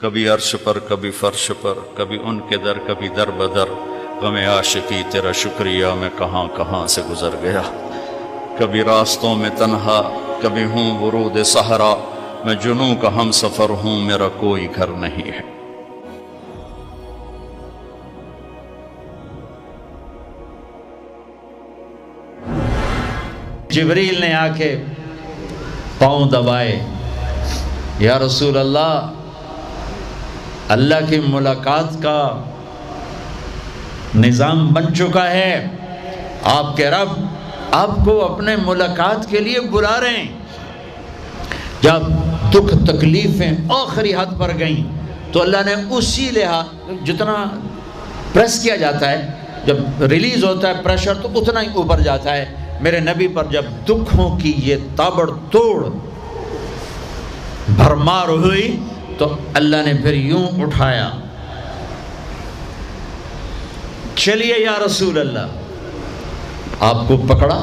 کبھی عرش پر کبھی فرش پر، کبھی ان کے در کبھی در بدر، غم عاشقی تیرا شکریہ میں کہاں کہاں سے گزر گیا۔ کبھی راستوں میں تنہا، کبھی ہوں ورود صحرا، میں جنوں کا ہم سفر ہوں، میرا کوئی گھر نہیں ہے۔ جبریل نے آ کے پاؤں دبائے، یا رسول اللہ، اللہ کی ملاقات کا نظام بن چکا ہے، آپ کے رب آپ کو اپنے ملاقات کے لیے بلا رہے ہیں۔ جب دکھ تکلیفیں آخری حد پر گئیں تو اللہ نے اسی لحاظ، جتنا پریس کیا جاتا ہے، جب ریلیز ہوتا ہے پریشر تو اتنا ہی اوپر جاتا ہے، میرے نبی پر جب دکھوں کی یہ تابڑ توڑ بھرمار ہوئی تو اللہ نے پھر یوں اٹھایا، چلیے یا رسول اللہ، آپ کو پکڑا،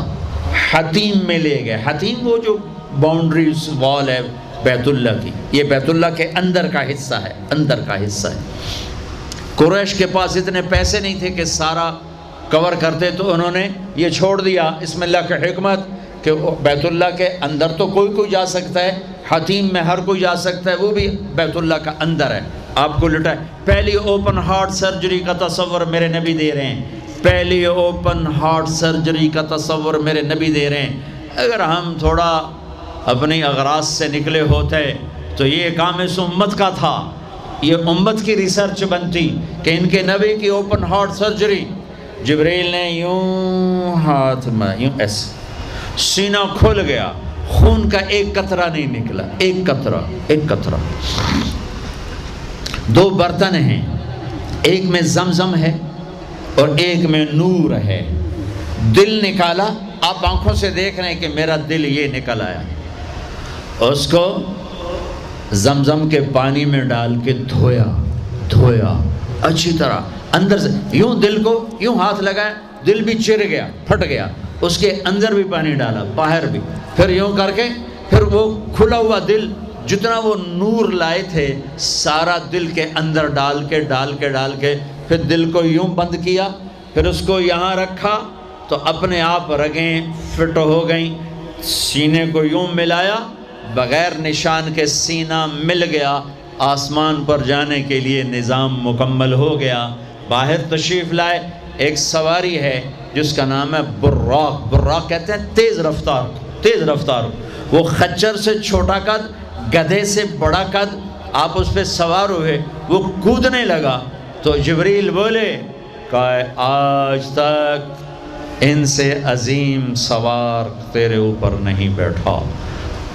حتیم میں لے گئے۔ حتیم وہ جو باؤنڈریز وال ہے بیت اللہ کی، یہ بیت اللہ کے اندر کا حصہ ہے، اندر کا حصہ ہے۔ قریش کے پاس اتنے پیسے نہیں تھے کہ سارا کور کرتے، تو انہوں نے یہ چھوڑ دیا، اسم اللہ کی حکمت، کہ بیت اللہ کے اندر تو کوئی جا سکتا ہے، حتیم میں ہر کوئی جا سکتا ہے، وہ بھی بیت اللہ کا اندر ہے۔ آپ کو لٹائے، پہلی اوپن ہارٹ سرجری کا تصور میرے نبی دے رہے ہیں، پہلی اوپن ہارٹ سرجری کا تصور میرے نبی دے رہے ہیں۔ اگر ہم تھوڑا اپنی اغراض سے نکلے ہوتے تو یہ کام اس امت کا تھا، یہ امت کی ریسرچ بنتی کہ ان کے نبی کی اوپن ہارٹ سرجری۔ جبریل نے یوں ہاتھ میں یوں ایسے، سینہ کھل گیا، خون کا ایک قطرہ نہیں نکلا، ایک قطرہ۔ دو برتن ہیں، ایک میں زمزم ہے اور ایک میں نور ہے۔ دل نکالا، آپ آنکھوں سے دیکھ رہے ہیں کہ میرا دل یہ نکل آیا، اس کو زمزم کے پانی میں ڈال کے دھویا اچھی طرح، اندر سے یوں دل کو یوں ہاتھ لگایا، دل بھی چر گیا، پھٹ گیا، اس کے اندر بھی پانی ڈالا، باہر بھی، پھر یوں کر کے، پھر وہ کھلا ہوا دل، جتنا وہ نور لائے تھے سارا دل کے اندر ڈال کے پھر دل کو یوں بند کیا، پھر اس کو یہاں رکھا تو اپنے آپ رگیں فٹ ہو گئیں، سینے کو یوں ملایا، بغیر نشان کے سینہ مل گیا، آسمان پر جانے کے لیے نظام مکمل ہو گیا۔ باہر تشریف لائے، ایک سواری ہے جس کا نام ہے براق کہتے ہیں تیز رفتار، وہ خچر سے چھوٹا قد، گدھے سے بڑا قد، آپ اس پہ سوار ہوئے، وہ کودنے لگا تو جبریل بولے کہ آج تک ان سے عظیم سوار تیرے اوپر نہیں بیٹھا،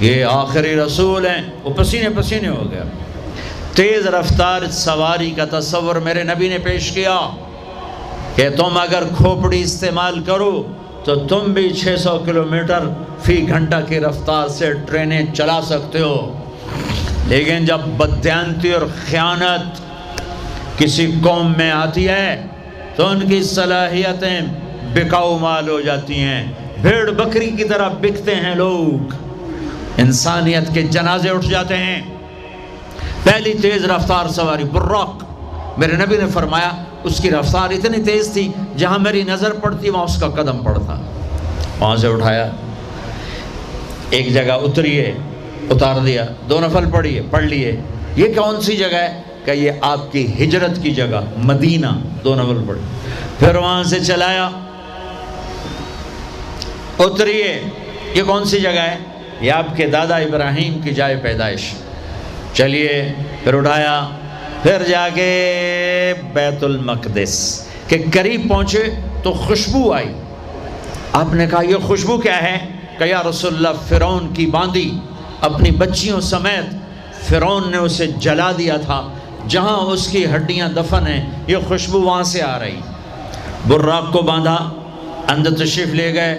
یہ آخری رسول ہیں۔ وہ پسینے ہو گیا۔ تیز رفتار سواری کا تصور میرے نبی نے پیش کیا کہ تم اگر کھوپڑی استعمال کرو تو تم بھی 600 کلومیٹر فی گھنٹہ کی رفتار سے ٹرینیں چلا سکتے ہو، لیکن جب بددیانتی اور خیانت کسی قوم میں آتی ہے تو ان کی صلاحیتیں بکاؤ مال ہو جاتی ہیں، بھیڑ بکری کی طرح بکتے ہیں لوگ، انسانیت کے جنازے اٹھ جاتے ہیں۔ پہلی تیز رفتار سواری براق، میرے نبی نے فرمایا اس کی رفتار اتنی تیز تھی جہاں میری نظر پڑتی وہاں اس کا قدم پڑتا، وہاں سے اٹھایا، ایک جگہ اتار دیا، 2 نفل پڑھ لیے، یہ کون سی جگہ ہے کہ یہ آپ کی ہجرت کی جگہ مدینہ، 2 نفل پڑھی، پھر وہاں سے چلایا، اتریے، یہ کون سی جگہ ہے، یہ آپ کے دادا ابراہیم کی جائے پیدائش، چلیے، پھر اٹھایا، پھر جا کے بیت المقدس کے قریب پہنچے تو خوشبو آئی، آپ نے کہا یہ خوشبو کیا ہے؟ کہ یا رسول اللہ، فرعون کی باندی اپنی بچیوں سمیت فرعون نے اسے جلا دیا تھا، جہاں اس کی ہڈیاں دفن ہیں، یہ خوشبو وہاں سے آ رہی۔ براق کو باندھا، اندر تشریف لے گئے،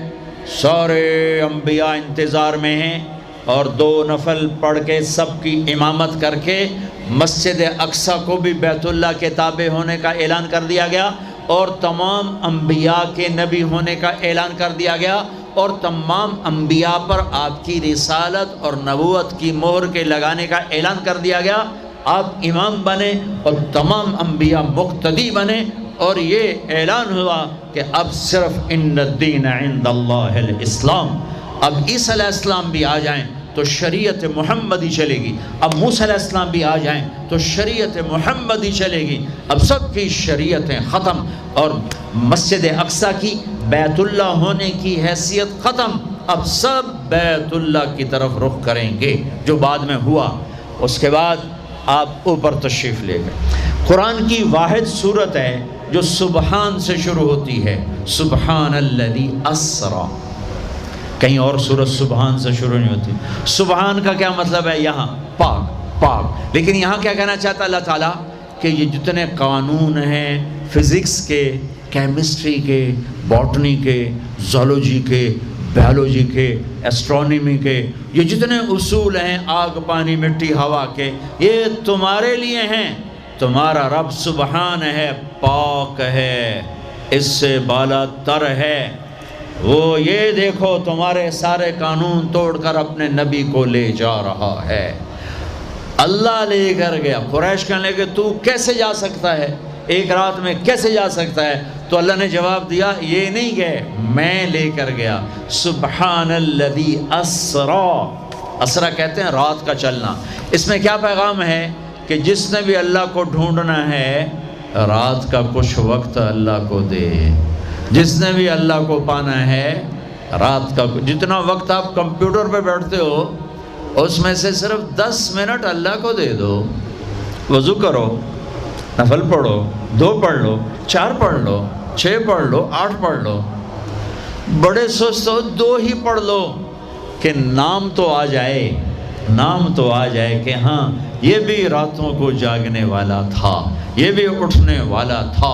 سارے انبیاء انتظار میں ہیں، اور 2 نفل پڑھ کے سب کی امامت کر کے مسجد اقصیٰ کو بھی بیت اللہ کے تابع ہونے کا اعلان کر دیا گیا، اور تمام انبیاء کے نبی ہونے کا اعلان کر دیا گیا، اور تمام انبیاء پر آپ کی رسالت اور نبوت کی مہر کے لگانے کا اعلان کر دیا گیا۔ آپ امام بنے اور تمام انبیاء مقتدی بنے، اور یہ اعلان ہوا کہ اب صرف ان الدین عند اللہ الاسلام، اب عیسیٰ علیہ السلام بھی آ جائیں تو شریعت محمدی چلے گی، اب موسیٰ علیہ السلام بھی آ جائیں تو شریعت محمدی چلے گی، اب سب کی شریعتیں ختم، اور مسجد اقصیٰ کی بیت اللہ ہونے کی حیثیت ختم، اب سب بیت اللہ کی طرف رخ کریں گے، جو بعد میں ہوا۔ اس کے بعد آپ اوپر تشریف لے گئے۔ قرآن کی واحد صورت ہے جو سبحان سے شروع ہوتی ہے، سبحان الذی اسرا، کہیں اور سورت سبحان سے شروع نہیں ہوتی۔ سبحان کا کیا مطلب ہے؟ یہاں پاک پاک، لیکن یہاں کیا کہنا چاہتا اللہ تعالیٰ کہ یہ جتنے قانون ہیں فزکس کے، کیمسٹری کے، باٹنی کے، زولوجی کے، بیولوجی کے، ایسٹرونومی کے، یہ جتنے اصول ہیں آگ پانی مٹی ہوا کے، یہ تمہارے لیے ہیں۔ تمہارا رب سبحان ہے، پاک ہے، اس سے بالا تر ہے، وہ یہ دیکھو تمہارے سارے قانون توڑ کر اپنے نبی کو لے جا رہا ہے۔ اللہ لے کر گیا۔ قریش کہنے لگے تو کیسے جا سکتا ہے، ایک رات میں کیسے جا سکتا ہے؟ تو اللہ نے جواب دیا یہ نہیں گئے، میں لے کر گیا۔ سبحان الذی اسرا، اسرا کہتے ہیں رات کا چلنا۔ اس میں کیا پیغام ہے کہ جس نے بھی اللہ کو ڈھونڈنا ہے رات کا کچھ وقت اللہ کو دے، جس نے بھی اللہ کو پانا ہے رات کا، جتنا وقت آپ کمپیوٹر پہ بیٹھتے ہو اس میں سے صرف 10 منٹ اللہ کو دے دو۔ وضو کرو، نفل پڑھو، 2 پڑھ لو، 4 پڑھ لو، 6 پڑھ لو، 8 پڑھ لو، بڑے سست ہو 2 ہی پڑھ لو، کہ نام تو آ جائے، نام تو آ جائے کہ ہاں یہ بھی راتوں کو جاگنے والا تھا، یہ بھی اٹھنے والا تھا۔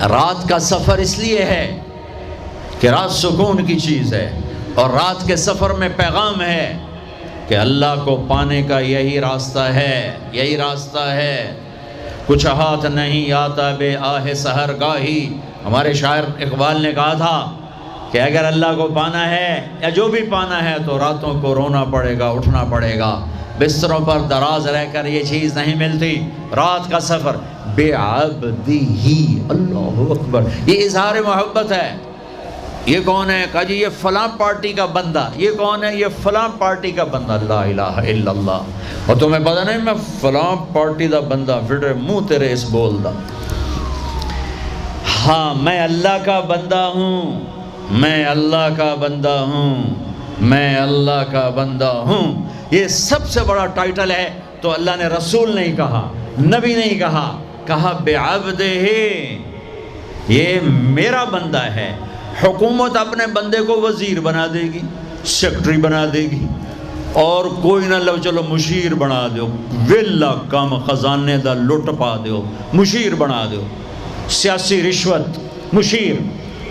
رات کا سفر اس لیے ہے کہ رات سکون کی چیز ہے، اور رات کے سفر میں پیغام ہے کہ اللہ کو پانے کا یہی راستہ ہے، یہی راستہ ہے۔ کچھ ہاتھ نہیں آتا بے آہ سحر گاہی، ہمارے شاعر اقبال نے کہا تھا کہ اگر اللہ کو پانا ہے یا جو بھی پانا ہے تو راتوں کو رونا پڑے گا، اٹھنا پڑے گا، بستروں پر دراز رہ کر یہ چیز نہیں ملتی۔ رات کا سفر بے عبدی، اللہ اکبر، یہ اظہار محبت ہے۔ یہ کون ہے؟ کہا جی یہ فلاں پارٹی کا بندہ۔ یہ کون ہے؟ یہ فلاں پارٹی کا بندہ۔ لا الہ الا اللہ۔ اور تمہیں پتہ نہیں میں فلاں پارٹی دا بندہ، پھر منہ تیرے اس بول دا، ہاں میں اللہ کا بندہ ہوں، میں اللہ کا بندہ ہوں، میں اللہ کا بندہ ہوں۔ یہ سب سے بڑا ٹائٹل ہے۔ تو اللہ نے رسول نہیں کہا، نبی نہیں کہا، کہا بعبدہ، یہ میرا بندہ ہے۔ حکومت اپنے بندے کو وزیر بنا دے گی، سیکٹری بنا دے گی، اور کوئی نہ لو چلو مشیر بنا دو، ویلا کم خزانے دا لٹ پا دو، مشیر بنا دو، سیاسی رشوت مشیر،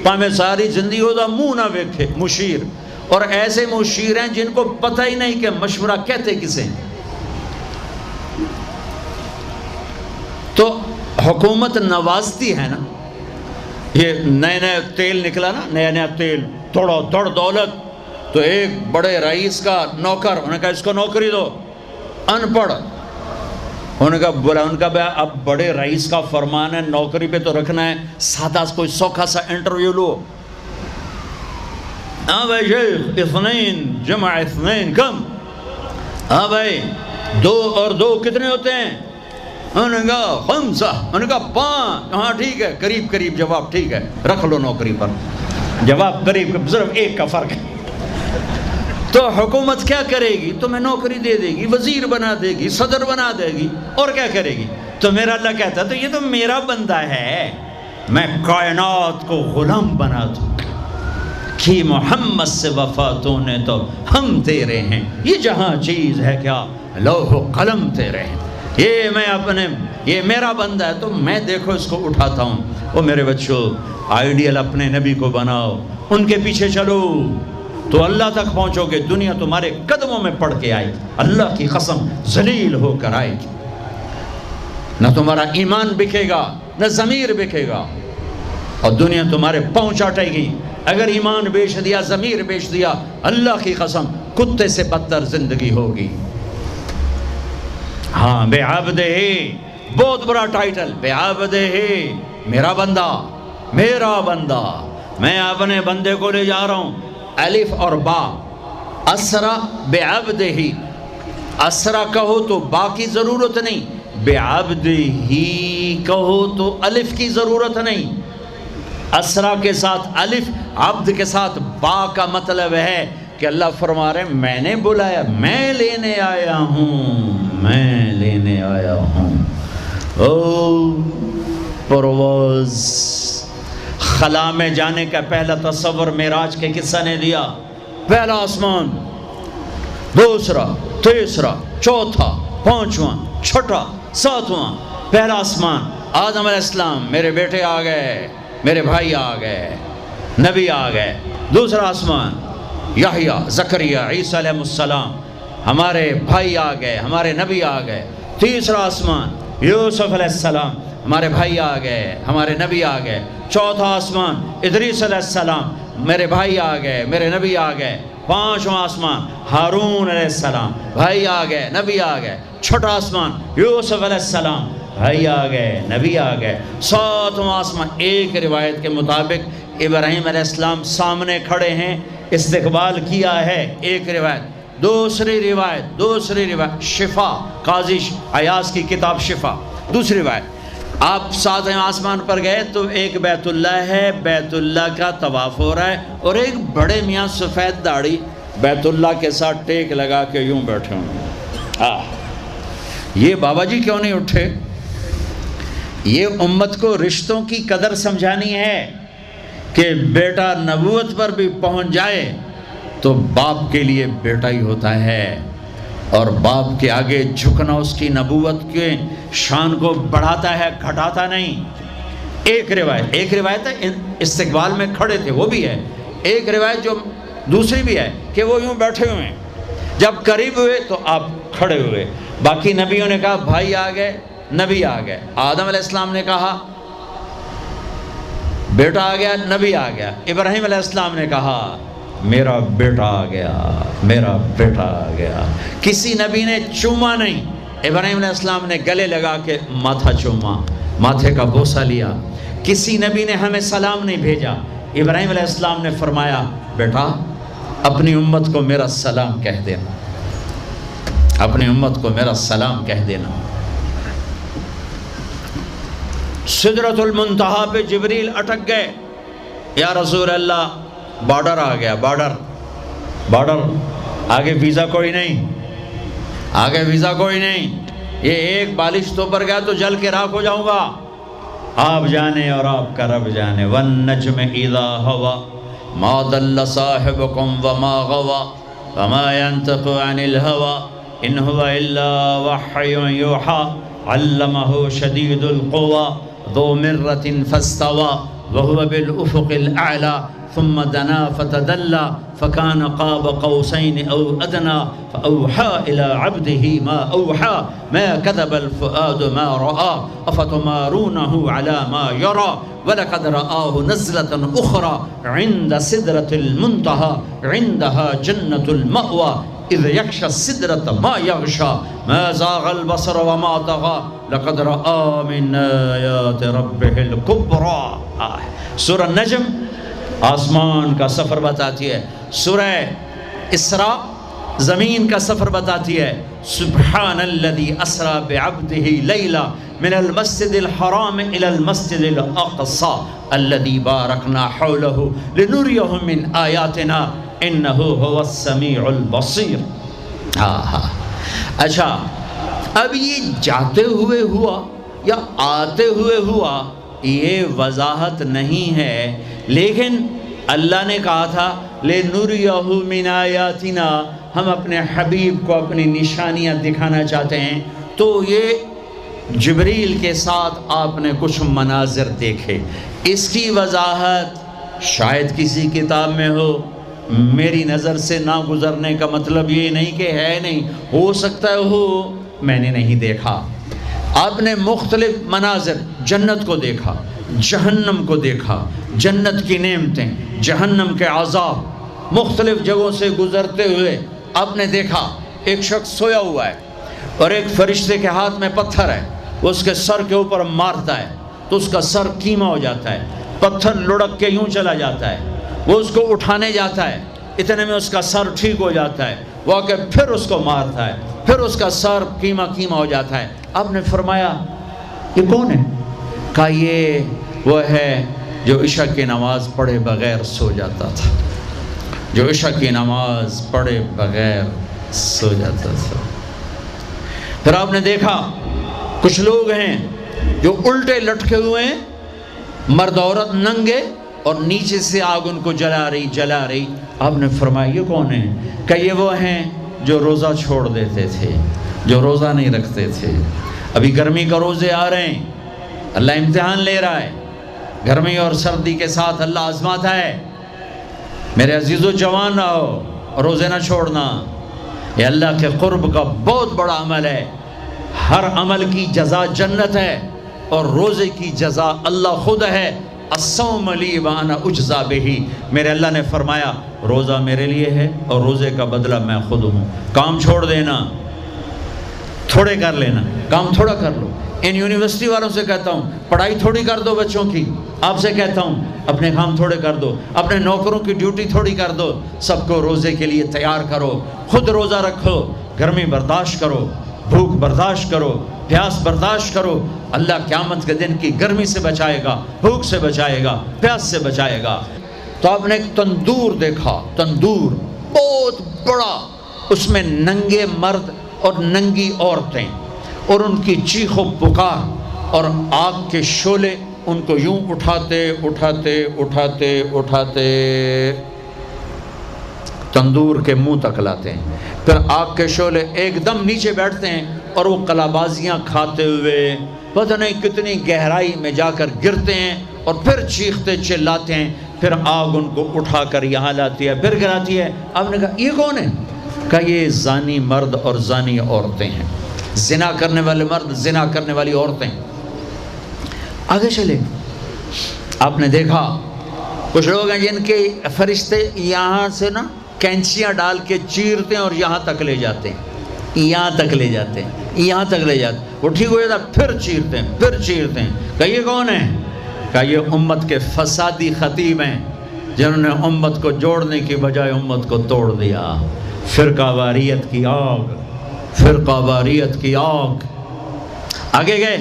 پامے ساری زندگی ہو دا منہ نہ ویکھے مشیر۔ اور ایسے مشیر ہیں جن کو پتہ ہی نہیں کہ مشورہ کہتے کسے۔ تو حکومت نوازتی ہے نا، یہ نئے نئے تیل نکلا نا، نیا نیا تیل، تھوڑا دوڑ دولت، تو ایک بڑے رئیس کا نوکر، انہوں نے کہا اس کو نوکری دو، ان پڑھ، انہوں نے کہا بولا، ان کا اب بڑے رئیس کا فرمان ہے نوکری پہ تو رکھنا ہے، سادہ کوئی سوکھا سا انٹرویو لو۔ ہاں بھائی شیخ، اثنین جمع اثنین کم؟ ہاں بھائی 2 اور 2 کتنے ہوتے ہیں؟ انہوں نے کہا 5، انہوں نے کہا 5، ہاں ٹھیک ہے، قریب قریب جواب، ٹھیک ہے رکھ لو نوکری پر، جواب قریب، صرف 1 کا فرق ہے۔ تو حکومت کیا کرے گی؟ تمہیں نوکری دے دے گی، وزیر بنا دے گی، صدر بنا دے گی، اور کیا کرے گی؟ تو میرا اللہ کہتا ہے تو یہ تو میرا بندہ ہے، میں کائنات کو غلام بنا دوں کہ محمد سے وفا تو نے تو ہم تیرے ہیں، یہ جہاں چیز ہے کیا لوح و قلم تیرے ہیں، یہ میرا بندہ ہے تو میں دیکھو اس کو اٹھاتا ہوں۔ وہ میرے بچوں، آئیڈیل اپنے نبی کو بناؤ، ان کے پیچھے چلو تو اللہ تک پہنچو گے، دنیا تمہارے قدموں میں پڑھ کے آئے گی، اللہ کی قسم ذلیل ہو کر آئے گی، نہ تمہارا ایمان بکے گا نہ ضمیر بکے گا، اور دنیا تمہارے پاؤں چاٹے گی۔ اگر ایمان بیچ دیا، ضمیر بیچ دیا، اللہ کی قسم کتے سے بدتر زندگی ہوگی۔ ہاں بعبدہ، بہت بڑا ٹائٹل، بعبدہ، میرا بندہ، میرا بندہ، میں اپنے بندے کو لے جا رہا ہوں۔ الف اور با، اسرا بعبدہ، اسرا کہو تو با کی ضرورت نہیں، بعبدہ کہو تو الف کی ضرورت نہیں۔ اسرا کے ساتھ الف، عبد کے ساتھ با کا مطلب ہے کہ اللہ فرما رہے ہیں میں نے بلایا، میں لینے آیا ہوں، میں لینے آیا ہوں۔ او پرواز، خلا میں جانے کا پہلا تصور معراج کے قصہ نے دیا۔ پہلا آسمان، دوسرا، تیسرا، چوتھا، پانچواں، چھٹا، ساتواں۔ پہلا آسمان، آدم علیہ السلام، میرے بیٹے آ گئے، میرے بھائی آ گئے، نبی آ گئے۔ دوسرا آسمان، یحییٰ، زکریا، عیسیٰ علیہ السلام، ہمارے بھائی آ گئے، ہمارے نبی آ گئے۔ تیسرا آسمان، یوسف علیہ السلام، ہمارے بھائی آ گئے، ہمارے نبی آ گئے۔ چوتھا آسمان، ادریس علیہ السلام، میرے بھائی آ گئے، میرے نبی آ گئے۔ پانچواں آسمان، ہارون علیہ السلام، بھائی آ گئے، نبی آ گئے۔ چھٹا آسمان، یوسف علیہ السلام، بھائی آ گئے، نبی آ گئے۔ ساتواں آسمان، ایک روایت کے مطابق ابراہیم علیہ السلام سامنے کھڑے ہیں، استقبال کیا ہے، ایک روایت۔ دوسری روایت شفا، قاضی عیاض کی کتاب شفا، دوسری روایت، آپ ساتویں آسمان پر گئے تو ایک بیت اللہ ہے، بیت اللہ کا طواف ہو رہا ہے، اور ایک بڑے میاں سفید داڑھی بیت اللہ کے ساتھ ٹیک لگا کے یوں بیٹھے ہوں۔ یہ بابا جی کیوں نہیں اٹھے؟ یہ امت کو رشتوں کی قدر سمجھانی ہے کہ بیٹا نبوت پر بھی پہنچ جائے تو باپ کے لیے بیٹا ہی ہوتا ہے، اور باپ کے آگے جھکنا اس کی نبوت کے شان کو بڑھاتا ہے، گھٹاتا نہیں۔ ایک روایت ہے استقبال میں کھڑے تھے، وہ بھی ہے۔ ایک روایت جو دوسری بھی ہے کہ وہ یوں بیٹھے ہوئے ہیں، جب قریب ہوئے تو آپ کھڑے ہوئے۔ باقی نبیوں نے کہا بھائی آ گئے، نبی آ گئے۔ آدم علیہ السلام نے کہا بیٹا آ گیا، نبی آ گیا۔ ابراہیم علیہ السلام نے کہا میرا بیٹا آ گیا، میرا بیٹا آ گیا۔ کسی نبی نے چوما نہیں، ابراہیم علیہ السلام نے گلے لگا کے ماتھا چوما، ماتھے کا بوسہ لیا۔ کسی نبی نے ہمیں سلام نہیں بھیجا، ابراہیم علیہ السلام نے فرمایا بیٹا اپنی امت کو میرا سلام کہہ دینا، اپنی امت کو میرا سلام کہہ دینا۔ سدرۃ المنتہا پہ جبریل اٹک گئے، یا رسول اللہ بارڈر آ گیا، بارڈر، آگے ویزا کوئی نہیں، آگے ویزا کوئی نہیں، یہ ایک بالش تو پر گیا تو جل کے راکھ ہو جاؤں گا۔ آپ جانے اور آپ کا رب جانے۔ وَالنَّجْمِ إِذَا هَوَى مَا ضَلَّ صَاحِبُكُمْ وَمَا غَوَى وَمَا يَنْطِقُ عَنِ الْهَوَى إِنْ هُوَ إِلَّا وَحْيٌ يُوحَىٰ عَلَّمَهُ شَدِيدُ الْقُوَىٰ ذُو مِرَّةٍ فَاسْتَوَىٰ وَهُوَ بِالْأُفُقِ الْأَعْلَىٰ ثم دنا فتدلى فكان قاب قوسين أو أدنى فأوحى إلى عبده ما أوحى ما كذب الفؤاد ما رأى أفتمارونه على ما يرى ولقد رآه نزلة أخرى عند سدرة المنتهى عندها جنة المأوى إذ يغشى السدرة ما يغشى ما زاغ البصر وما طغى لقد رأى من آيات ربه الكبرى۔ سورہ نجم آسمان کا سفر بتاتی ہے، سورہ اسراء زمین کا سفر بتاتی ہے۔ سبحان الذی اسرا بعبدہ لیلا من المسجد الحرام الى المسجد الاقصى الذی بارکنا حولہ لنریہ من آیاتنا انہ هو السمیع البصیر۔ اچھا اب یہ جاتے ہوئے ہوا یا آتے ہوئے ہوا یہ وضاحت نہیں ہے، لیکن اللہ نے کہا تھا لِنُرِيَهُ مِنْ آیَاتِنَا، ہم اپنے حبیب کو اپنی نشانیاں دکھانا چاہتے ہیں۔ تو یہ جبریل کے ساتھ آپ نے کچھ مناظر دیکھے، اس کی وضاحت شاید کسی کتاب میں ہو، میری نظر سے نہ گزرنے کا مطلب یہ نہیں کہ ہے نہیں، ہو سکتا ہے ہو، میں نے نہیں دیکھا۔ آپ نے مختلف مناظر، جنت کو دیکھا، جہنم کو دیکھا، جنت کی نعمتیں، جہنم کے عذاب، مختلف جگہوں سے گزرتے ہوئے آپ نے دیکھا ایک شخص سویا ہوا ہے، اور ایک فرشتے کے ہاتھ میں پتھر ہے، وہ اس کے سر کے اوپر مارتا ہے تو اس کا سر کیما ہو جاتا ہے، پتھر لڑک کے یوں چلا جاتا ہے، وہ اس کو اٹھانے جاتا ہے، اتنے میں اس کا سر ٹھیک ہو جاتا ہے، وہ آ کے پھر اس کو مارتا ہے، پھر اس کا سر کیما ہو جاتا ہے۔ آپ نے فرمایا یہ کون ہے؟ کہا یہ وہ ہے جو عشاء کی نماز پڑھے بغیر سو جاتا تھا، جو عشاء کی نماز پڑھے بغیر سو جاتا تھا۔ پھر آپ نے دیکھا کچھ لوگ ہیں جو الٹے لٹکے ہوئے ہیں، مرد عورت ننگے، اور نیچے سے آگ ان کو جلا رہی۔ آپ نے فرمایا یہ کون ہیں؟ کہ یہ وہ ہیں جو روزہ چھوڑ دیتے تھے، جو روزہ نہیں رکھتے تھے۔ ابھی گرمی کا روزے آ رہے ہیں، اللہ امتحان لے رہا ہے، گرمی اور سردی کے ساتھ اللہ آزماتا ہے۔ میرے عزیزو جوان رہو، روزے نہ چھوڑنا، یہ اللہ کے قرب کا بہت بڑا عمل ہے۔ ہر عمل کی جزا جنت ہے، اور روزے کی جزا اللہ خود ہے۔ الصوم لی وانا اجزا بہ، میرے اللہ نے فرمایا روزہ میرے لیے ہے اور روزے کا بدلہ میں خود ہوں۔ کام چھوڑ دینا، تھوڑے کر لینا، کام تھوڑا کر لو۔ ان یونیورسٹی والوں سے کہتا ہوں پڑھائی تھوڑی کر دو بچوں کی، آپ سے کہتا ہوں اپنے کام تھوڑے کر دو، اپنے نوکروں کی ڈیوٹی تھوڑی کر دو، سب کو روزے کے لیے تیار کرو، خود روزہ رکھو، گرمی برداشت کرو، بھوک برداشت کرو، پیاس برداشت کرو۔ اللہ قیامت کے دن کی گرمی سے بچائے گا، بھوک سے بچائے گا، پیاس سے بچائے گا۔ تو آپ نے ایک تندور دیکھا، تندور بہت بڑا، اس میں ننگے مرد اور ننگی عورتیں، اور ان کی چیخ و پکار، اور آگ کے شعلے ان کو یوں اٹھاتے تندور کے منہ تک لاتے ہیں، پھر آگ کے شعلے ایک دم نیچے بیٹھتے ہیں، اور وہ کلابازیاں کھاتے ہوئے پتہ نہیں کتنی گہرائی میں جا کر گرتے ہیں، اور پھر چیختے چلاتے ہیں، پھر آگ ان کو اٹھا کر یہاں لاتی ہے، پھر گراتی ہے۔ آپ نے کہا یہ کون ہے؟ کہا یہ زانی مرد اور زانی عورتیں ہیں، زنا کرنے والے مرد، زنا کرنے والی عورتیں۔ آگے چلے، آپ نے دیکھا کچھ لوگ ہیں جن کے فرشتے یہاں سے نا کینچیاں ڈال کے چیرتے ہیں اور یہاں تک لے جاتے ہیں، یہاں تک لے جاتے ہیں، یہاں تک لے جاتے ہیں، وہ ٹھیک ہو جاتا پھر چیرتے ہیں، پھر چیرتے ہیں۔ کہ یہ کون ہے؟ کہ یہ امت کے فسادی خطیب ہیں، جنہوں نے امت کو جوڑنے کی بجائے امت کو توڑ دیا۔ فرقہ واریت کی آگ، فرقہ واریت کی آگ۔ آگے گئے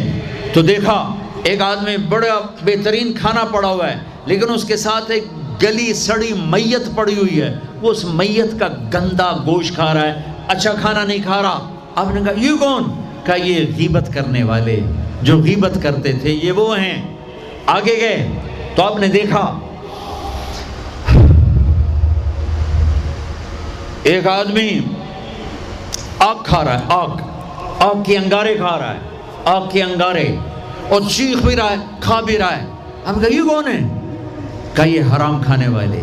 تو دیکھا ایک آدمی بڑا بہترین کھانا پڑا ہوا ہے، لیکن اس کے ساتھ ایک گلی سڑی میت پڑی ہوئی ہے، وہ اس میت کا گندا گوشت کھا رہا ہے، اچھا کھانا نہیں کھا رہا۔ آپ نے کہا یہ کون؟ کہا یہ غیبت کرنے والے، جو غیبت کرتے تھے یہ وہ ہیں۔ آگے گئے تو آپ نے دیکھا ایک آدمی آگ کھا رہا ہے، آگ کے انگارے کھا رہا ہے، آگ کے انگارے، اور چیخ بھی رہا ہے، کھا بھی رہا ہے۔ ہم کہا یہ کون ہے؟ کہا یہ حرام کھانے والے،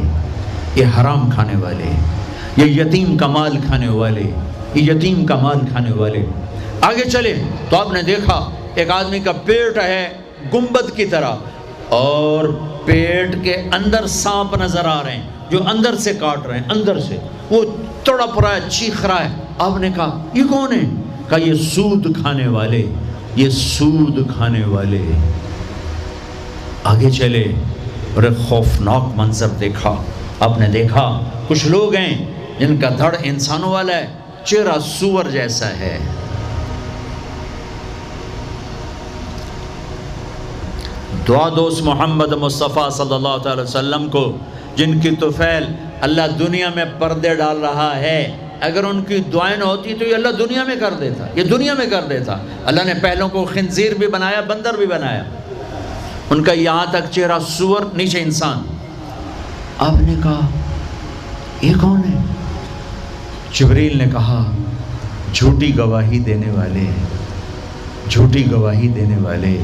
یہ حرام کھانے والے، یہ یتیم کا مال کھانے والے، یہ یتیم کا مال کھانے والے۔ آگے چلے تو آپ نے دیکھا ایک آدمی کا پیٹ ہے گنبد کی طرح، اور پیٹ کے اندر سانپ نظر آ رہے ہیں جو اندر سے کاٹ رہے ہیں، اندر سے وہ تڑپ رہا ہے، چیخ رہا ہے۔ آپ نے کہا یہ کون ہے؟ کہا یہ سود کھانے والے، یہ سود کھانے والے۔ آگے چلے اور ایک خوفناک منظر دیکھا۔ آپ نے دیکھا کچھ لوگ ہیں جن کا دھڑ انسانوں والا ہے، چہرہ سور جیسا ہے۔ دعا دوست محمد مصطفیٰ صلی اللہ تعالی وسلم کو، جن کی طفیل اللہ دنیا میں پردے ڈال رہا ہے، اگر ان کی دعائیں نہ ہوتی تو یہ اللہ دنیا میں کر دیتا، یہ دنیا میں کر دیتا۔ اللہ نے پہلوں کو خنزیر بھی بنایا، بندر بھی بنایا، ان کا یہاں تک چہرہ سور، نیچے انسان۔ آپ نے کہا یہ کون ہے؟ جبریل نے کہا جھوٹی گواہی دینے والے، جھوٹی گواہی دینے والے۔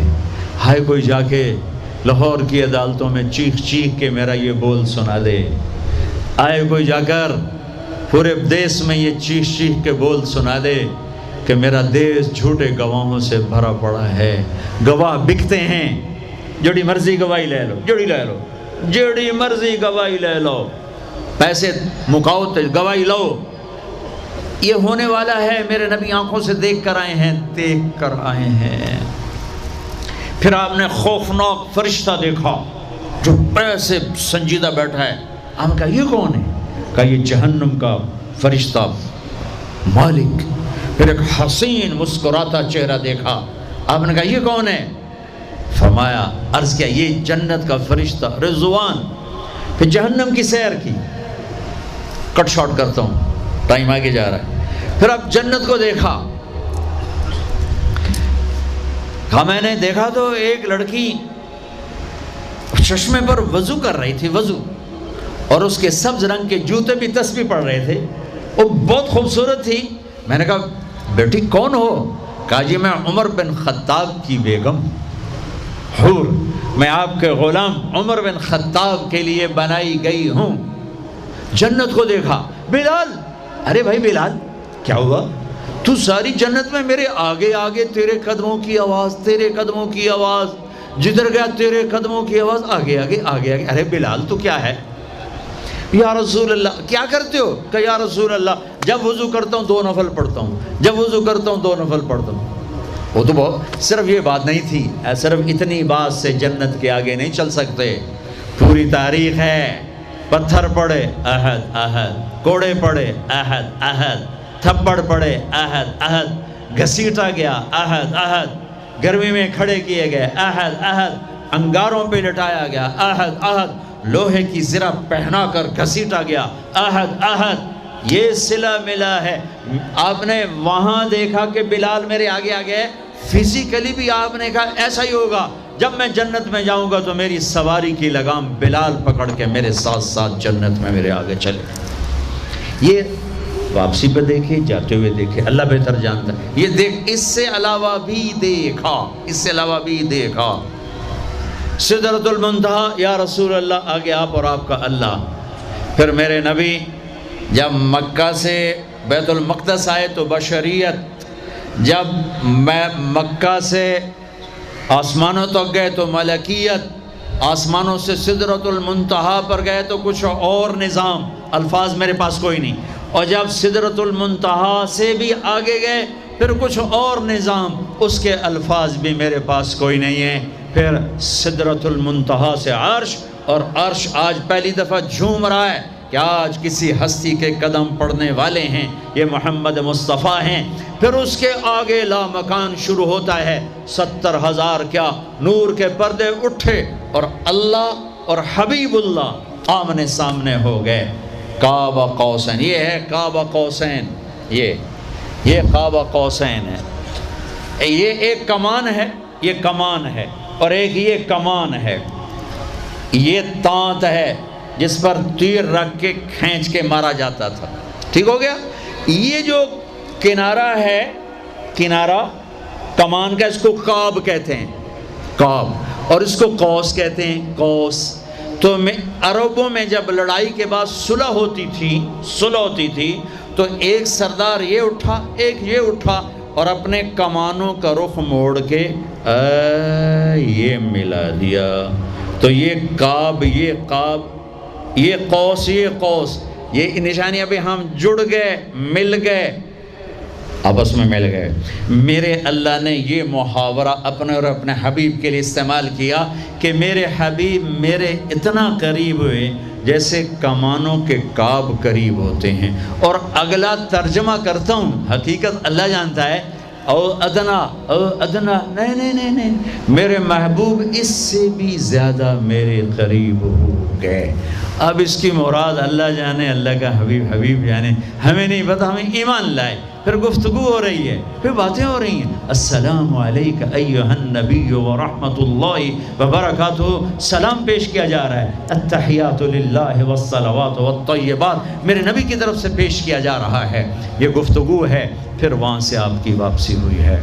ہائے کوئی جا کے لاہور کی عدالتوں میں چیخ چیخ کے میرا یہ بول سنا دے، آئے کوئی جا کر پورے دیس میں یہ چیخ چیخ کے بول سنا دے کہ میرا دیس جھوٹے گواہوں سے بھرا پڑا ہے، گواہ بکتے ہیں، جڑی مرضی گواہی لے لو، جڑی مرضی گواہی لے لو، پیسے مکاؤ تو گواہی لو۔ یہ ہونے والا ہے، میرے نبی آنکھوں سے دیکھ کر آئے ہیں، دیکھ کر آئے ہیں۔ پھر آپ نے خوفناک فرشتہ دیکھا جو ایسے سنجیدہ بیٹھا ہے۔ آپ نے کہا یہ کون ہے؟ کہا یہ جہنم کا فرشتہ مالک۔ پھر ایک حسین مسکراتا چہرہ دیکھا۔ آپ نے کہا یہ کون ہے؟ فرمایا، عرض کیا یہ جنت کا فرشتہ رضوان۔ پھر جہنم کی سیر کی۔ کٹ شارٹ کرتا ہوں، ٹائم آگے جا رہا ہے۔ پھر اب جنت کو دیکھا۔ کہا میں نے دیکھا تو ایک لڑکی چشمے پر وضو کر رہی تھی، وضو، اور اس کے سبز رنگ کے جوتے بھی تسبیح پڑھ رہے تھے، وہ بہت خوبصورت تھی۔ میں نے کہا بیٹی کون ہو؟ کہا جی میں عمر بن خطاب کی بیگم حور، میں آپ کے غلام عمر بن خطاب کے لیے بنائی گئی ہوں۔ جنت کو دیکھا۔ بلال، ارے بھائی بلال کیا ہوا؟ تو ساری جنت میں میرے آگے آگے، تیرے قدموں کی آواز، تیرے قدموں کی آواز، جدھر گیا تیرے قدموں کی آواز، آگے آگے آگے آگے۔ ارے بلال تو کیا ہے؟ یا رسول اللہ کیا کرتے ہو؟ کہ یا رسول اللہ جب وضو کرتا ہوں 2 نفل پڑھتا ہوں، جب وضو کرتا ہوں 2 نفل پڑھتا ہوں۔ وہ تو بہت، صرف یہ بات نہیں تھی، صرف اتنی بات سے جنت کے آگے نہیں چل سکتے، پوری تاریخ ہے۔ پتھر پڑے احد احد، کوڑے پڑے احد احد، تھپڑ پڑے احد احد، گھسیٹا گیا احد احد، گرمی میں کھڑے کیے گئے احد احد، انگاروں پہ لٹایا گیا احد احد، لوہے کی زرہ پہنا کر گھسیٹا گیا احد احد۔ یہ صلہ ملا ہے۔ آپ نے وہاں دیکھا کہ بلال میرے آگے آگے ہے، فزیکلی بھی آپ نے کہا ایسا ہی ہوگا، جب میں جنت میں جاؤں گا تو میری سواری کی لگام بلال پکڑ کے میرے ساتھ ساتھ جنت میں میرے آگے چلے۔ یہ واپسی پہ دیکھے، جاتے ہوئے دیکھے، اللہ بہتر جانتا ہے۔ یہ دیکھ، اس سے علاوہ بھی دیکھا، اس سے علاوہ بھی دیکھا۔ سدرۃ المنتہا، یا رسول اللہ آگے آپ اور آپ کا اللہ۔ پھر میرے نبی جب مکہ سے بیت المقدس آئے تو بشریت، جب میں مکہ سے آسمانوں تک گئے تو ملکیت، آسمانوں سے سدرۃ المنتہا پر گئے تو کچھ اور نظام، الفاظ میرے پاس کوئی نہیں، اور جب سدرۃ المنتہا سے بھی آگے گئے پھر کچھ اور نظام، اس کے الفاظ بھی میرے پاس کوئی نہیں ہے۔ پھر سدرۃ المنتہا سے عرش، اور عرش آج پہلی دفعہ جھوم رہا ہے کہ آج کسی ہستی کے قدم پڑنے والے ہیں، یہ محمد مصطفیٰ ہیں۔ پھر اس کے آگے لامکان شروع ہوتا ہے، 70,000 کیا نور کے پردے اٹھے، اور اللہ اور حبیب اللہ آمنے سامنے ہو گئے۔ کعبہ قوسین، یہ ہے کعبہ قوسین، یہ کعبہ قوسین ہے۔ یہ ایک کمان ہے، یہ کمان ہے، اور ایک یہ کمان ہے، یہ تانت ہے جس پر تیر رکھ کے کھینچ کے مارا جاتا تھا۔ ٹھیک ہو گیا؟ یہ جو کنارہ ہے، کنارہ کمان کا، اس کو قاب کہتے ہیں، قاب، اور اس کو قوس کہتے ہیں، قوس۔ تو عربوں میں جب لڑائی کے بعد صلح ہوتی تھی تو ایک سردار یہ اٹھا، ایک یہ اٹھا، اور اپنے کمانوں کا رخ موڑ کے یہ ملا دیا، تو یہ قاب، یہ قاب، یہ قوس، یہ قوس، یہ نشانیاں بھی ہم جڑ گئے، مل گئے، آپس میں مل گئے۔ میرے اللہ نے یہ محاورہ اپنے اور اپنے حبیب کے لیے استعمال کیا کہ میرے حبیب میرے اتنا قریب ہوئے جیسے کمانوں کے قاب قریب ہوتے ہیں۔ اور اگلا ترجمہ کرتا ہوں، حقیقت اللہ جانتا ہے، او ادنا، او ادنا، نہیں، میرے محبوب اس سے بھی زیادہ میرے قریب ہو گئے۔ اب اس کی مراد اللہ جانے، اللہ کا حبیب جانے، ہمیں نہیں پتہ، ہمیں ایمان لائے۔ پھر گفتگو ہو رہی ہے، پھر باتیں ہو رہی ہیں، السلام علیک ایھا النبی ورحمۃ اللہ وبرکاتہ، سلام پیش کیا جا رہا ہے، التحیات للہ والصلوات والطیبات میرے نبی کی طرف سے پیش کیا جا رہا ہے، یہ گفتگو ہے۔ پھر وہاں سے آپ کی واپسی ہوئی ہے۔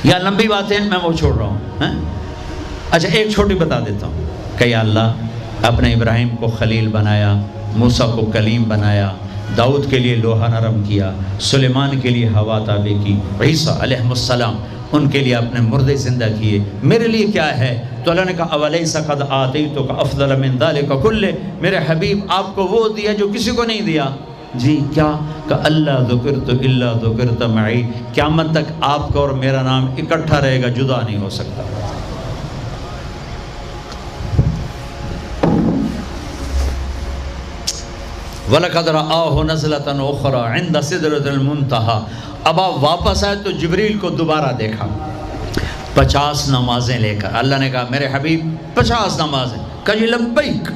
یا لمبی باتیں میں وہ چھوڑ رہا ہوں، اچھا ایک چھوٹی بتا دیتا ہوں کہ یا اللہ اپنے ابراہیم کو خلیل بنایا، موسیٰ کو کلیم بنایا، داؤد کے لیے لوہا نرم کیا، سلیمان کے لیے ہوا تابع کی، عیسیٰ علیہ السلام ان کے لیے اپنے مردے زندہ کیے، میرے لیے کیا ہے؟ تو اللہ نے کہا اولیس قد آتیتک افضل من ذلک کلہ، میرے حبیب آپ کو وہ دیا جو کسی کو نہیں دیا۔ جی کیا؟ کہ اللہ ذکرت الا ذکرت معی، قیامت تک آپ کا اور میرا نام اکٹھا رہے گا، جدا نہیں ہو سکتا۔ وَلَقَدْ رَآهُ نَزْلَةً أُخْرَى عِنْدَ سِدْرَةِ الْمُنْتَهَى۔ اب آپ واپس آئے تو جبریل کو دوبارہ دیکھا 50 نمازیں لے کر۔ اللہ نے کہا میرے حبیب 50 نمازیں، کہا جی لبیک۔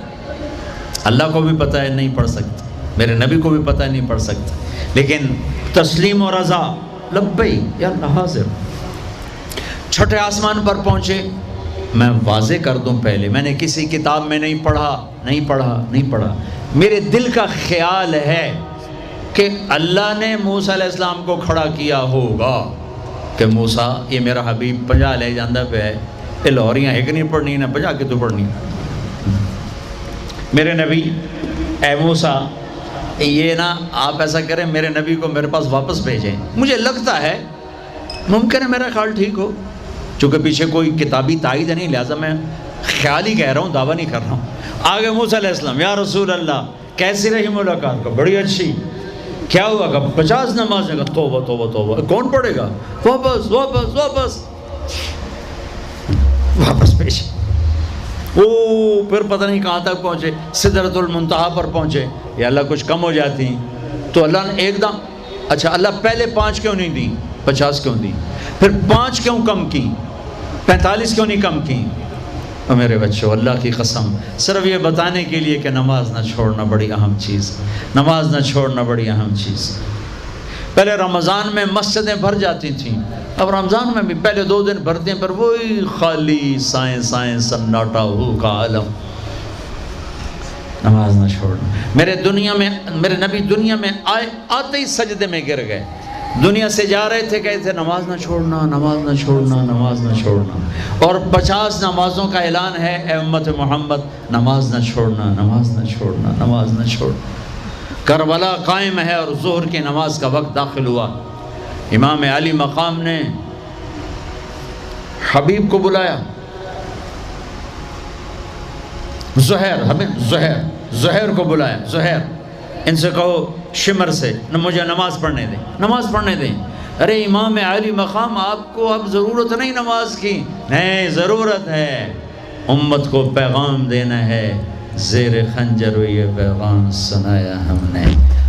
اللہ کو بھی پتہ ہے نہیں پڑھ سکتے، میرے نبی کو بھی پتہ ہے نہیں پڑھ سکتے، لیکن تسلیم و رضا، لبیک یا اللہ حاضر۔ چھٹے آسمان پر پہنچے۔ میں واضح کر دوں پہلے، میں نے کسی کتاب میں نہیں پڑھا، میرے دل کا خیال ہے کہ اللہ نے موسیٰ علیہ السلام کو کھڑا کیا ہوگا کہ موسیٰ یہ میرا حبیب 50 لے جاندہ پہ ہے، یہ لاہوریاں ایک نہیں پڑھنی نہ 50 کے تو پڑھنی۔ میرے نبی اے موسیٰ یہ نا آپ ایسا کریں میرے نبی کو میرے پاس واپس بھیجیں، مجھے لگتا ہے ممکن ہے میرا خیال ٹھیک ہو، چونکہ پیچھے کوئی کتابی تائید نہیں، لہٰذا میں خیال ہی کہہ رہا ہوں، دعویٰ نہیں کر رہا ہوں۔ آگے موسیٰ علیہ السلام یا رسول اللہ کیسی رہی ملاقات؟ کا بڑی اچھی۔ کیا ہوا؟ کہ 50 نمازیں کا توبہ توبہ توبہ، کون پڑھے گا؟ واپس پیش۔ پھر پتہ نہیں کہاں تک پہنچے، سدرۃ المنتہا پر پہنچے۔ یا اللہ کچھ کم ہو جاتی تو اللہ نے ایک دم، اچھا اللہ پہلے 5 کیوں نہیں دی، 50 کیوں دی؟ پھر 5 کیوں کم کی، 45 کیوں نہیں کم کی؟ اور میرے بچوں اللہ کی قسم صرف یہ بتانے کے لیے کہ نماز نہ چھوڑنا بڑی اہم چیز، نماز نہ چھوڑنا بڑی اہم چیز۔ پہلے رمضان میں مسجدیں بھر جاتی تھیں، اب رمضان میں بھی پہلے 2 دن بھرتے ہیں، پر وہی خالی سائیں سناٹا ہو کا عالم۔ نماز نہ چھوڑنا۔ میرے نبی دنیا میں آتے ہی سجدے میں گر گئے، دنیا سے جا رہے تھے، کہتے تھے نماز نہ چھوڑنا، نماز نہ چھوڑنا، نماز نہ چھوڑنا۔ اور 50 نمازوں کا اعلان ہے، اے امت محمد نماز نہ چھوڑنا، نماز نہ چھوڑنا، نماز نہ چھوڑنا۔ کربلا قائم ہے اور ظہر کی نماز کا وقت داخل ہوا، امام علی مقام نے حبیب کو بلایا، زہیر کو بلایا، زہیر ان سے کہو شمر سے مجھے نماز پڑھنے دیں۔ ارے امام علی مقام آپ کو اب ضرورت نہیں نماز کی؟ نہیں ضرورت ہے، امت کو پیغام دینا ہے، زیر خنجر یہ پیغام سنایا ہم نے۔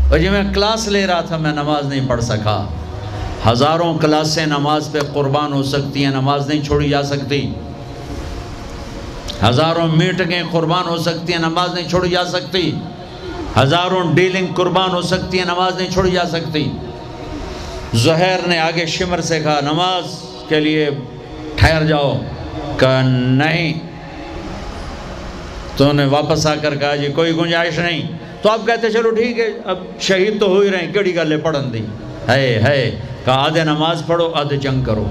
اور جب میں کلاس لے رہا تھا میں نماز نہیں پڑھ سکا۔ ہزاروں کلاسیں نماز پہ قربان ہو سکتی ہیں، نماز نہیں چھوڑی جا سکتی۔ ہزاروں میٹنگیں قربان ہو سکتی ہیں، نماز نہیں چھوڑی جا سکتی۔ ہزاروں ڈیلنگ قربان ہو سکتی ہیں، نماز نہیں چھوڑی جا سکتی۔ زہیر نے آگے شمر سے کہا نماز کے لیے ٹھہر جاؤ، کہا نہیں۔ تو انہیں واپس آ کر کہا جی کوئی گنجائش نہیں۔ تو آپ کہتے چلو ٹھیک ہے، اب شہید تو ہو ہی رہے ہیں، کیڑی گلے پڑھن دی ہے۔ کہا آدھے نماز پڑھو آدھے جنگ کرو۔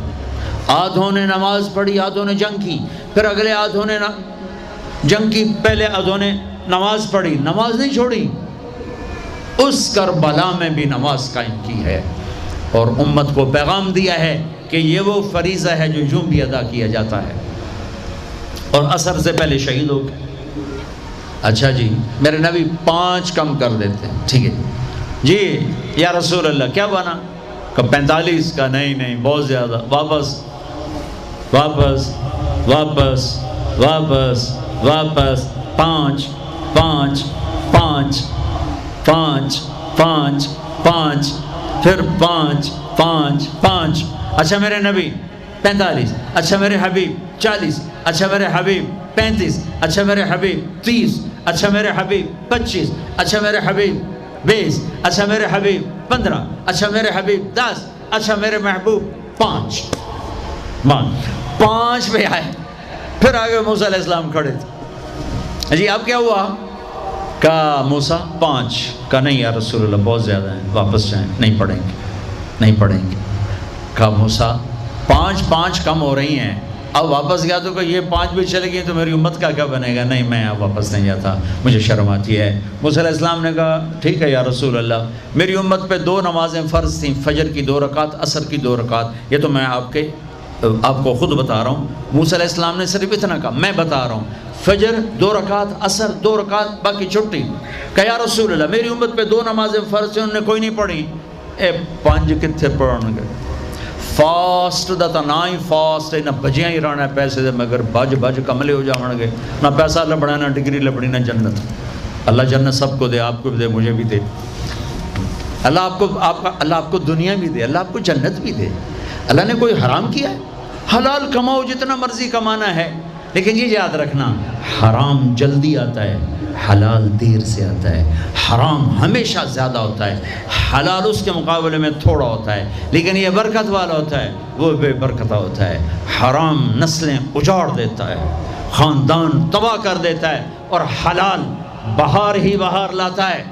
آدھوں نے نماز پڑھی، آدھوں نے جنگ کی، پھر اگلے آدھوں نے جنگ کی، پہلے آدھوں نے نماز پڑھی، نماز نہیں چھوڑی۔ اس کربلا میں بھی نماز قائم کی ہے اور امت کو پیغام دیا ہے کہ یہ وہ فریضہ ہے جو یوں بھی ادا کیا جاتا ہے، اور عصر سے پہلے شہید ہو گئے۔ اچھا جی میرے نبی 5 کم کر دیتے ہیں، ٹھیک ہے جی یا رسول اللہ کیا بنا؟ کہ 45 کا نہیں بہت زیادہ، واپس واپس واپس واپس واپس 5 5 5 5 5 5 پھر 5 5 5۔ اچھا میرے نبی 45، اچھا میرے حبیب 40، اچھا میرے حبیب 35، اچھا میرے حبیب 30، اچھا میرے حبیب 25، اچھا میرے حبیب 20، اچھا میرے حبیب 15، اچھا میرے حبیب 10، اچھا میرے محبوب 5 پہ آئے۔ پھر آگے موسیٰ علیہ السلام کھڑے تھے، جی اب کیا ہوا؟ کہا موسیٰ 5، کہا نہیں یا رسول اللہ بہت زیادہ ہیں، واپس جائیں، نہیں پڑھیں گے۔ کہا موسیٰ 5 کم ہو رہی ہیں، اب واپس گیا تو کہ یہ 5 بھی چلے گئی تو میری امت کا کیا بنے گا؟ نہیں میں اب واپس نہیں جاتا، مجھے شرم آتی ہے۔ موسیٰ علیہ السلام نے کہا ٹھیک ہے یا رسول اللہ، میری امت پہ 2 نمازیں فرض تھیں، فجر کی 2 رکعت، عصر کی 2 رکعت، یہ تو میں آپ کے آپ کو خود بتا رہا ہوں، موسیٰ علیہ السلام نے صرف اتنا کہا، میں بتا رہا ہوں فجر 2 رکعت، عصر 2 رکعت، باقی چھٹی۔ کہ یا رسول اللہ میری امت پہ 2 نمازیں فرض ہیں، انہوں نے کوئی نہیں پڑھی۔ 5 کتنے پڑھن گے؟ فاسٹ دا تا نہ ہی فاسٹ ہے، نہ بجیاں ہی رہنا ہے پیسے دے، مگر بج کملے ہو جاؤں گے، نہ پیسہ لبڑا، نہ ڈگری لبڑی، نہ جنت۔ اللہ جنت سب کو دے، آپ کو بھی دے، مجھے بھی دے۔ اللہ آپ کو دنیا بھی دے، اللہ آپ کو جنت بھی دے۔ اللہ نے کوئی حرام کیا ہے؟ حلال کماؤ جتنا مرضی کمانا ہے، لیکن یہ یاد رکھنا حرام جلدی آتا ہے، حلال دیر سے آتا ہے۔ حرام ہمیشہ زیادہ ہوتا ہے، حلال اس کے مقابلے میں تھوڑا ہوتا ہے، لیکن یہ برکت والا ہوتا ہے، وہ بے برکتہ ہوتا ہے۔ حرام نسلیں اجاڑ دیتا ہے، خاندان تباہ کر دیتا ہے، اور حلال بہار ہی بہار لاتا ہے۔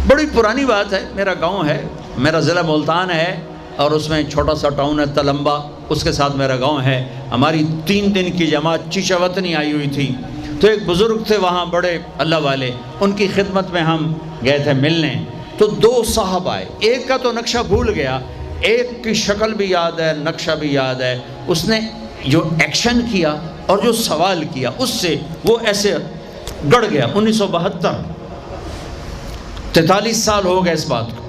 بڑی پرانی بات ہے، میرا گاؤں ہے، میرا ضلع ملتان ہے، اور اس میں چھوٹا سا ٹاؤن ہے تلمبا، اس کے ساتھ میرا گاؤں ہے۔ ہماری 3 دن کی جماعت چیچا وطنی آئی ہوئی تھی، تو ایک بزرگ تھے وہاں بڑے اللہ والے، ان کی خدمت میں ہم گئے تھے ملنے۔ تو 2 صاحب آئے، ایک کا تو نقشہ بھول گیا، ایک کی شکل بھی یاد ہے، نقشہ بھی یاد ہے۔ اس نے جو ایکشن کیا اور جو سوال کیا، اس سے وہ ایسے گڑ گیا۔ 1972، 43 سال ہو گئے اس بات کو۔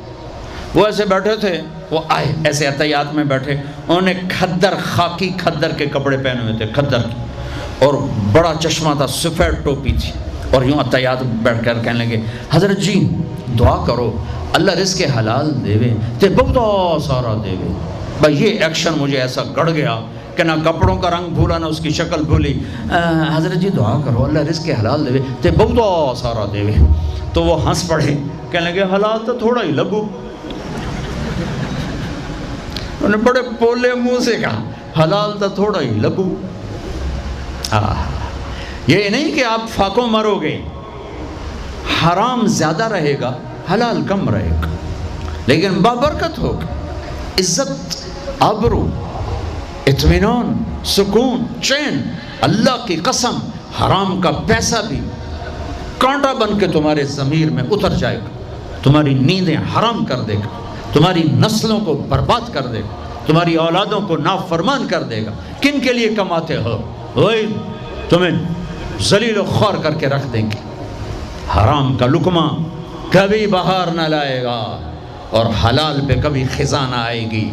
وہ ایسے بیٹھے تھے، وہ آئے ایسے عطیات میں بیٹھے، انہوں نے کھدر، خاکی کھدر کے کپڑے پہنے ہوئے تھے، کھدر کے، اور بڑا چشمہ تھا، سفید ٹوپی تھی، اور یوں عطیات بیٹھ کر کہنے لگے حضرت جی دعا کرو اللہ رزق حلال دے تے بہت سارا دے۔ بھائی یہ ایکشن مجھے ایسا گڑ گیا کہ نہ کپڑوں کا رنگ بھولا، نہ اس کی شکل بھولی۔ حضرت جی دعا کرو اللہ رزق حلال دے تے بہت سارا دے۔ تو وہ ہنس پڑے، کہنے لگے حلال تو تھوڑا ہی لگو۔ انہوں نے بڑے پولے منہ سے کہا حلال تو تھوڑا ہی لگو۔ یہ نہیں کہ آپ فاقوں مرو گے، حرام زیادہ رہے گا، حلال کم رہے گا، لیکن بابرکت ہوگا، عزت، آبرو، اطمینان، سکون، چین۔ اللہ کی قسم حرام کا پیسہ بھی کانٹا بن کے تمہارے ضمیر میں اتر جائے گا، تمہاری نیندیں حرام کر دے گا، تمہاری نسلوں کو برباد کر دے گا، تمہاری اولادوں کو نافرمان کر دے گا۔ کن کے لیے کماتے ہو؟ وہی تمہیں ذلیل و خوار کر کے رکھ دیں گے۔ حرام کا لقمہ کبھی بہار نہ لائے گا، اور حلال پہ کبھی خزاں نہ آئے گی۔